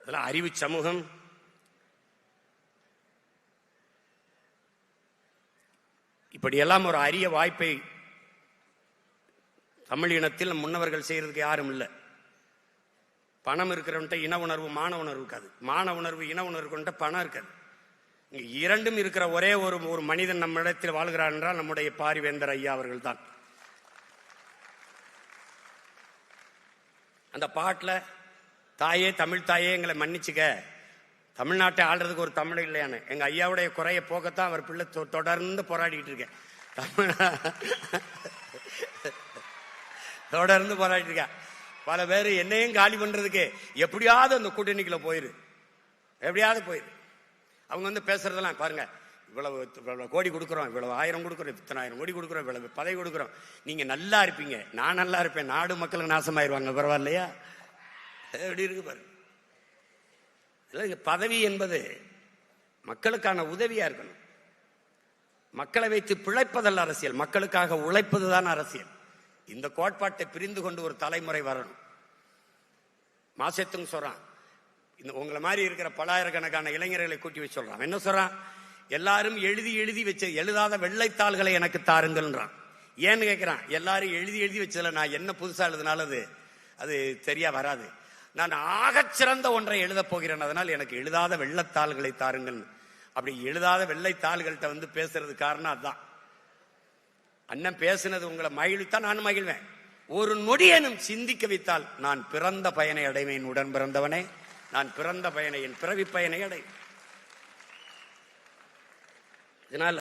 அதெல்லாம் அறிவு சமூகம். இப்படியெல்லாம் ஒரு அரிய வாய்ப்பை தமிழ் இனத்தில் முன்னவர்கள் செய்யறதுக்கு யாரும் இல்லை. பணம் இருக்கிறவன்ட்ட இன உணர்வு மான உணர்வு இருக்காது, மான உணர்வு இன உணர்வு கொண்ட பணம் இருக்காது. இங்க இரண்டும் இருக்கிற ஒரே ஒரு மனிதன் நம்ம இடத்தில் வாழ்கிறார் என்றால் நம்முடைய பாரிவேந்தர் ஐயா அவர்கள் தான். அந்த பாட்டில் தாயே தமிழ் தாயே எங்களை மன்னிச்சுக்க, தமிழ்நாட்டை ஆள்றதுக்கு ஒரு தமிழ் இல்லையான்னு எங்க ஐயாவுடைய குறைய போக்கத்தான் அவர் பிள்ளை தொடர்ந்து போராடிட்டு இருக்கேன். தொடர்ந்து போராடிட்டு இருக்கேன். பல பேர் என்னையும் காலி பண்றதுக்கு எப்படியாவது அந்த கூட்டணிக்குள்ள போயிரு, எப்படியாவது போயிரு. அவங்க வந்து பேசுறதெல்லாம் பாருங்க, இவ்வளவு கோடி கொடுக்குறோம், இவ்வளவு 1000 கொடுக்குறோம், இத்தனை 1000 கோடி கொடுக்குறோம், இவ்வளவு பதவி கொடுக்குறோம், நீங்க நல்லா இருப்பீங்க, நான் நல்லா இருப்பேன், நாடு மக்களுக்கு நாசமாயிருவாங்க, பரவாயில்லையா? எப்படி இருக்கு பாருங்க. பதவி என்பது மக்களுக்கான உதவியா இருக்கணும். மக்களை வைத்து பிழைப்பதல்ல அரசியல், மக்களுக்காக உழைப்பதுதான் அரசியல். இந்த கோட்பாட்டை பிரிந்து கொண்டு ஒரு தலைமுறை வரணும். மாசத்தும் சொல்றான், இந்த உங்களை மாதிரி இருக்கிற பலாயிரக்கணக்கான இளைஞர்களை கூட்டி வச்சு சொல்றான். என்ன சொல்றான்? எல்லாரும் எழுதி வச்ச எழுதாத வெள்ளைத்தாள்களை எனக்கு தாருங்கள்ன்றான். ஏன்னு கேட்கிறான். எல்லாரும் எழுதி வச்சதுல நான் என்ன புதுசா எழுதினாலும் அது சரியா வராது. நான் ஆகச்சிறந்த ஒன்றை எழுத போகிறேன், அதனால் எனக்கு எழுதாத வெள்ளைத்தாள்களை தாருங்கள். அப்படி எழுதாத வெள்ளைத்தாள்கள்கிட்ட வந்து பேசுறது காரணம் அதுதான். அண்ணன் பேசுனது உங்களை மகிழ்வித்தான் நானும் மகிழ்வேன். ஒரு நொடியேனும் சிந்திக்க வைத்தால் நான் பிறந்த பயனை அடைவேன். உடன் பிறந்தவனே, நான் பிறந்த பயனை, என் பிறவி பயனை அடை. இதனால்